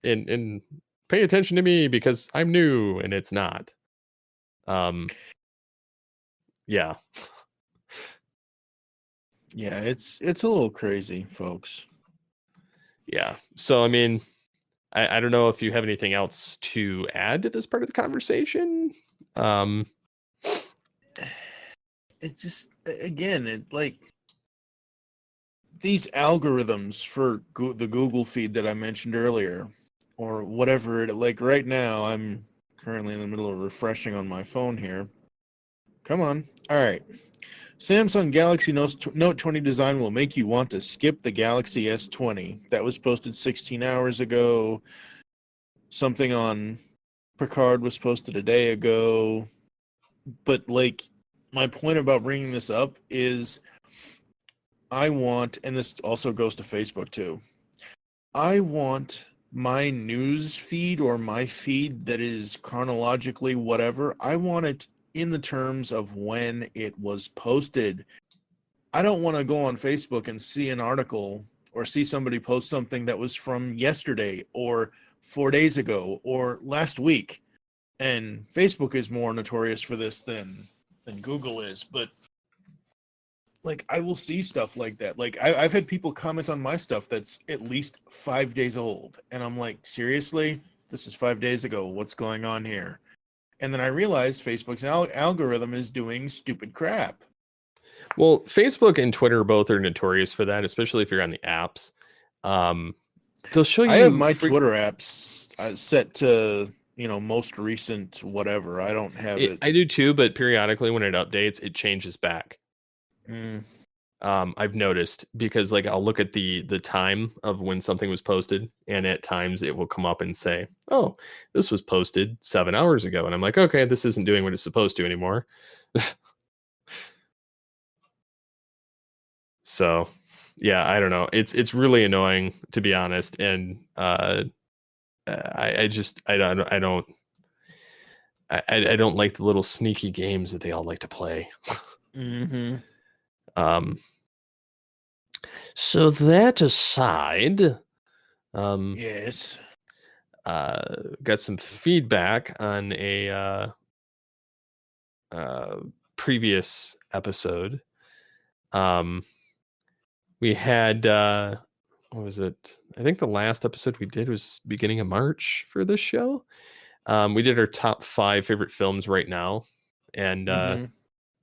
and pay attention to me because I'm new, and it's not. Yeah. Yeah, it's a little crazy, folks. Yeah. So, I mean, I don't know if you have anything else to add to this part of the conversation. It's just, again, it like these algorithms for the Google feed that I mentioned earlier, or whatever. Like right now, I'm currently in the middle of refreshing on my phone here. Come on. All right. Samsung Galaxy Note 20 design will make you want to skip the Galaxy S20. That was posted 16 hours ago. Something on Picard was posted a day ago. But, like, my point about bringing this up is I want, and this also goes to Facebook too, I want my news feed or my feed that is chronologically whatever, I want it in the terms of when it was posted. I don't want to go on Facebook and see an article or see somebody post something that was from yesterday or 4 days ago or last week. And Facebook is more notorious for this than Google is. But like, I will see stuff like that. Like, I've had people comment on my stuff that's at least 5 days old. And I'm like, seriously? This is 5 days ago. What's going on here? And then I realized Facebook's algorithm is doing stupid crap. Well, Facebook and Twitter both are notorious for that, especially if you're on the apps. They'll show you. I have my Twitter apps set to, most recent whatever. I don't have it. I do too, but periodically when it updates, it changes back. I've noticed, because like I'll look at the time of when something was posted, and at times it will come up and say, oh, this was posted 7 hours ago, and I'm like, okay, this isn't doing what it's supposed to anymore. So yeah, I don't know, it's really annoying, to be honest. And I don't like the little sneaky games that they all like to play. So that aside, yes, got some feedback on a previous episode. We had what was it? I think the last episode we did was beginning of March for this show. We did our top 5 favorite films right now, and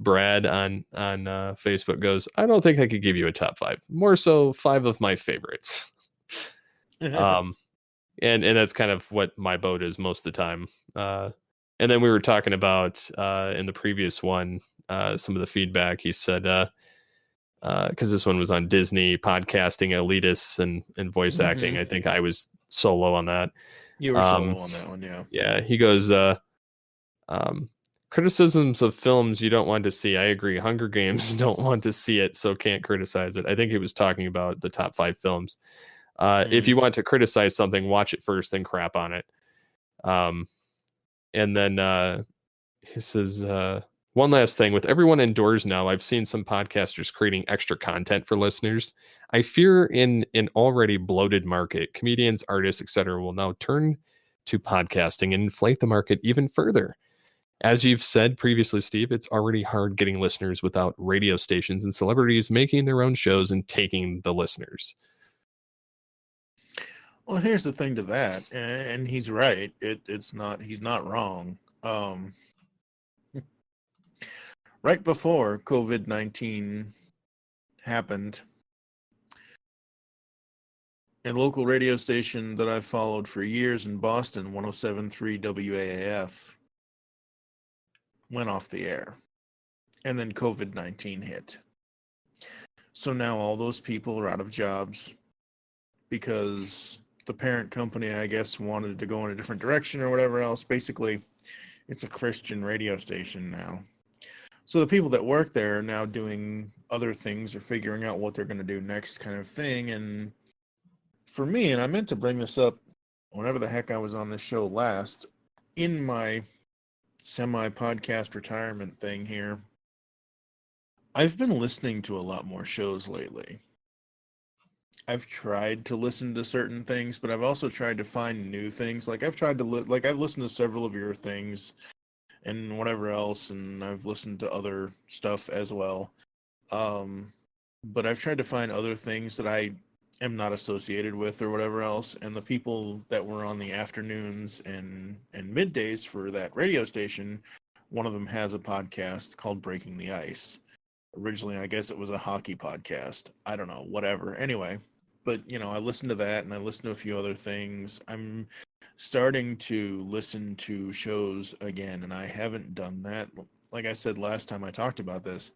Brad on Facebook goes, I don't think I could give you a top 5. More so 5 of my favorites. And that's kind of what my boat is most of the time. And then we were talking about in the previous one, some of the feedback. He said, because this one was on Disney, podcasting, elitists, and voice acting. I think I was solo on that. You were solo on that one, yeah. Yeah, he goes, criticisms of films you don't want to see. I agree. Hunger Games don't want to see it, so can't criticize it. I think he was talking about the top 5 films. If you want to criticize something, watch it first, then crap on it. And then he says, one last thing. With everyone indoors now, I've seen some podcasters creating extra content for listeners. I fear in an already bloated market, comedians, artists, etc., will now turn to podcasting and inflate the market even further. As you've said previously, Steve, it's already hard getting listeners without radio stations and celebrities making their own shows and taking the listeners. Well, here's the thing to that, and he's right. He's not wrong. Right before COVID-19 happened, a local radio station that I've followed for years in Boston, 107.3 WAAF, went off the air. And then COVID-19 hit. So now all those people are out of jobs because the parent company, I guess, wanted to go in a different direction or whatever else. Basically, it's a Christian radio station now. So the people that work there are now doing other things or figuring out what they're going to do next kind of thing. And for me, and I meant to bring this up whenever the heck I was on this show last, in my semi-podcast retirement thing here, I've been listening to a lot more shows lately. I've tried to listen to certain things, but I've also tried to find new things. Like I've tried to I've listened to several of your things and whatever else, and I've listened to other stuff as well. But I've tried to find other things that I am not associated with or whatever else, and the people that were on the afternoons and middays for that radio station, one of them has a podcast called Breaking the Ice. Originally, I guess it was a hockey podcast. I don't know, whatever. Anyway, but I listened to that, and I listened to a few other things. I'm starting to listen to shows again, and I haven't done that. Like I said last time I talked about this,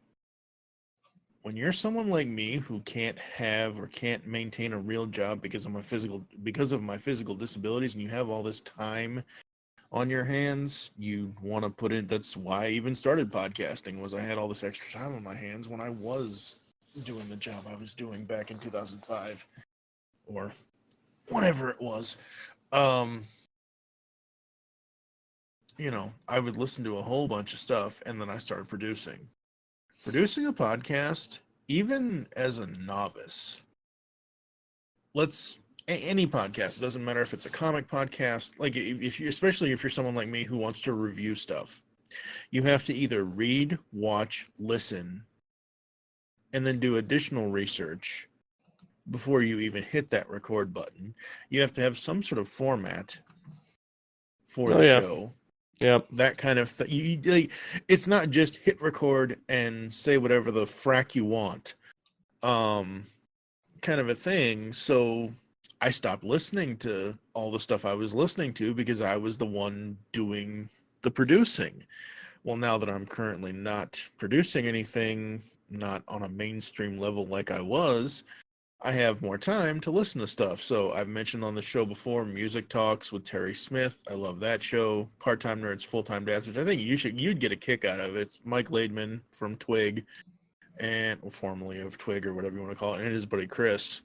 when you're someone like me who can't have or can't maintain a real job because of my physical disabilities, and you have all this time on your hands, you want to put in. That's why I even started podcasting, was I had all this extra time on my hands when I was doing the job I was doing back in 2005 or whatever it was. I would listen to a whole bunch of stuff, and then I started producing a podcast, even as a novice. Any podcast, it doesn't matter if it's a comic podcast, like especially if you're someone like me who wants to review stuff, you have to either read, watch, listen, and then do additional research before you even hit that record button. You have to have some sort of format for the show. Yep. That kind of thing. It's not just hit record and say whatever the frack you want, kind of a thing. So I stopped listening to all the stuff I was listening to because I was the one doing the producing. Well, now that I'm currently not producing anything, not on a mainstream level like I was, I have more time to listen to stuff. So I've mentioned on the show before, Music Talks with Terry Smith. I love that show. Part-Time Nerds, Full-Time Dads, which I think you'd get a kick out of. It's Mike Laidman from Twig, and formerly of Twig or whatever you want to call it, and his buddy Chris.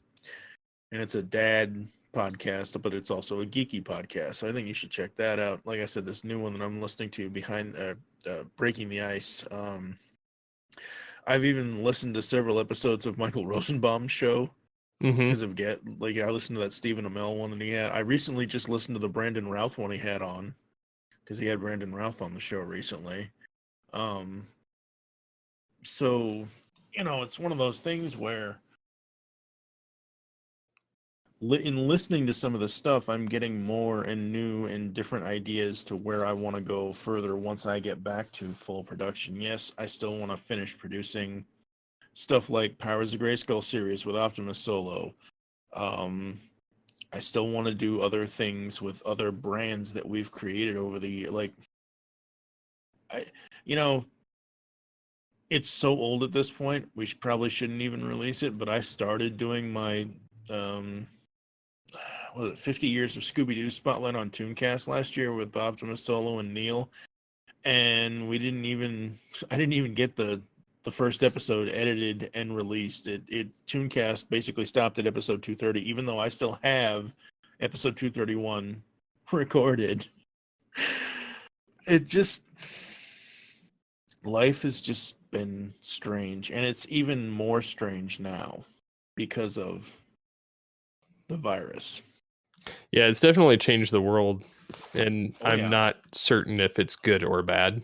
And it's a dad podcast, but it's also a geeky podcast. So I think you should check that out. Like I said, this new one that I'm listening to, Breaking the Ice. I've even listened to several episodes of Michael Rosenbaum's show. Because I listened to that Stephen Amell one that he had. I recently just listened to the Brandon Routh one he had on, because he had Brandon Routh on the show recently. So, it's one of those things where in listening to some of the stuff, I'm getting more and new and different ideas to where I want to go further once I get back to full production. Yes, I still want to finish producing stuff like Powers of Grayskull series with Optimus Solo. I still want to do other things with other brands that we've created over the it's so old at this point. We probably shouldn't even release it, but I started doing my 50 years of Scooby-Doo spotlight on Tooncast last year with Optimus Solo and Neil, and I didn't even get the first episode edited and released. Tooncast basically stopped at episode 230, even though I still have episode 231 recorded. Life has just been strange, and it's even more strange now because of the virus. Yeah, it's definitely changed the world, and I'm not certain if it's good or bad.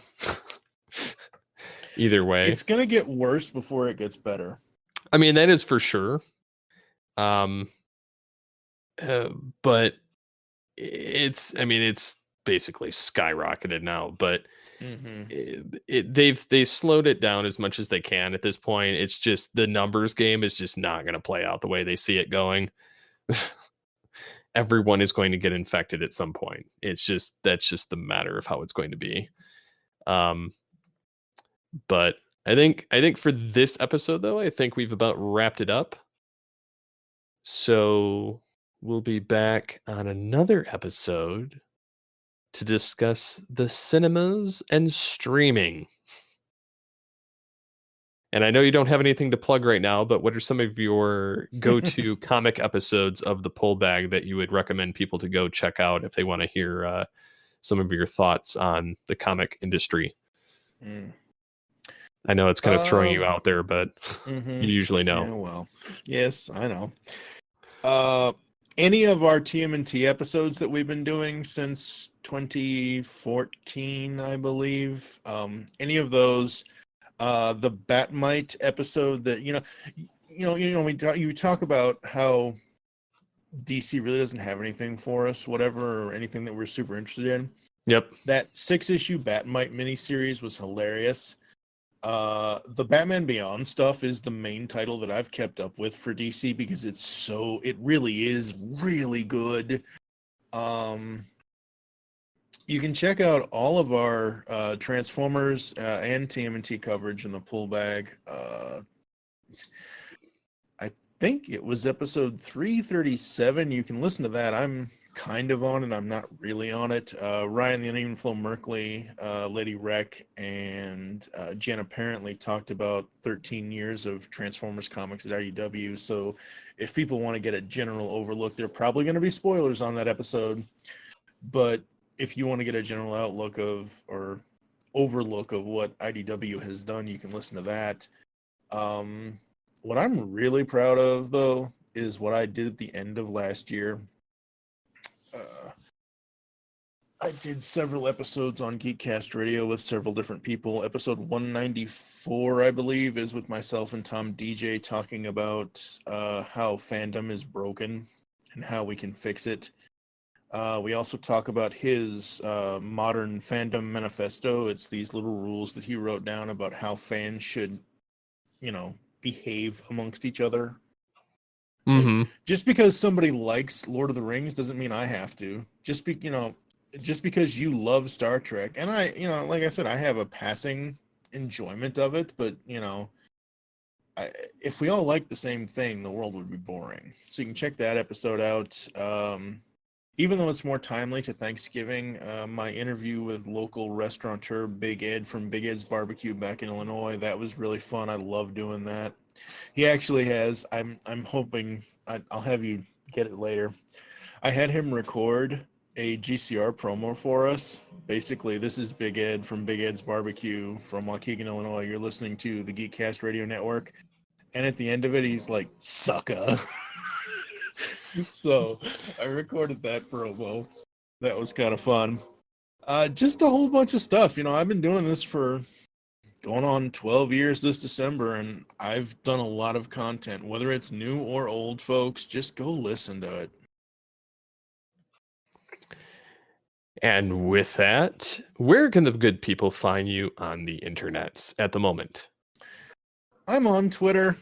Either way, it's gonna get worse before it gets better. I mean, that is for sure. But it's basically skyrocketed now, but they slowed it down as much as they can at this point. It's just the numbers game is just not going to play out the way they see it going. Everyone is going to get infected at some point. That's just the matter of how it's going to be. But I think for this episode, though, I think we've about wrapped it up. So we'll be back on another episode to discuss the cinemas and streaming. And I know you don't have anything to plug right now, but what are some of your go-to comic episodes of the Pull Bag that you would recommend people to go check out if they want to hear some of your thoughts on the comic industry? I know it's kind of throwing you out there, but you usually know. Yeah, well, yes, I know. Any of our TMNT episodes that we've been doing since 2014, I believe, any of those, the Batmite episode that you talk about how DC really doesn't have anything for us, whatever, or anything that we're super interested in. Yep. That 6-issue Batmite miniseries was hilarious. The Batman Beyond stuff is the main title that I've kept up with for DC because it really is really good. You can check out all of our Transformers and TMNT coverage in the Pull Bag. I think it was episode 337. You can listen to that. I'm kind of on it. I'm not really on it. Ryan the Uneven Flow Merkley, Lady Wreck, and Jen apparently talked about 13 years of Transformers comics at IDW. So if people want to get a general overlook, there are probably going to be spoilers on that episode. But if you want to get a general outlook or overlook of what IDW has done, you can listen to that. What I'm really proud of, though, is what I did at the end of last year. I did several episodes on Geekcast Radio with several different people. Episode 194, I believe, is with myself and Tom DJ talking about how fandom is broken and how we can fix it. We also talk about his modern fandom manifesto. It's these little rules that he wrote down about how fans should, behave amongst each other. Like, just because somebody likes Lord of the Rings doesn't mean I have to. Just because you love Star Trek, and I, like I said, I have a passing enjoyment of it, but if we all like the same thing, the world would be boring. So you can check that episode out. Even though it's more timely to Thanksgiving, my interview with local restaurateur Big Ed from Big Ed's Barbecue back in Illinois, that was really fun. I love doing that. He actually has, I'm hoping, I'll have you get it later. I had him record a GCR promo for us. Basically, this is Big Ed from Big Ed's Barbecue from Waukegan, Illinois. You're listening to the Geekcast Radio Network. And at the end of it, he's like, sucka. So I recorded that promo. That was kind of fun. Just a whole bunch of stuff. I've been doing this for going on 12 years this December, and I've done a lot of content. Whether it's new or old, folks, just go listen to it. And with that, where can the good people find you on the internets at the moment? I'm on Twitter.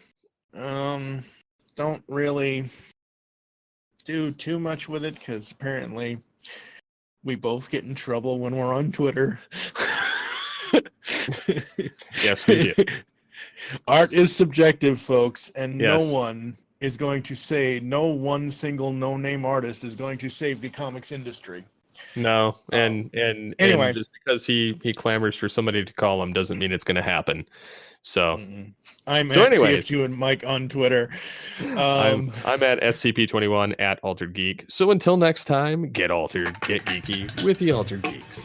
Don't really do too much with it because apparently we both get in trouble when we're on Twitter. Yes, we do. Art is subjective, folks, and Yes. no one is going to say, no one single no-name artist is going to save the comics industry. No, and anyway, just because he clamors for somebody to call him doesn't mean it's going to happen. So I'm so at anyways, TF2 and Mike on Twitter. I'm at SCP-21 at Altered Geek. So until next time, get altered, get geeky with the Altered Geeks.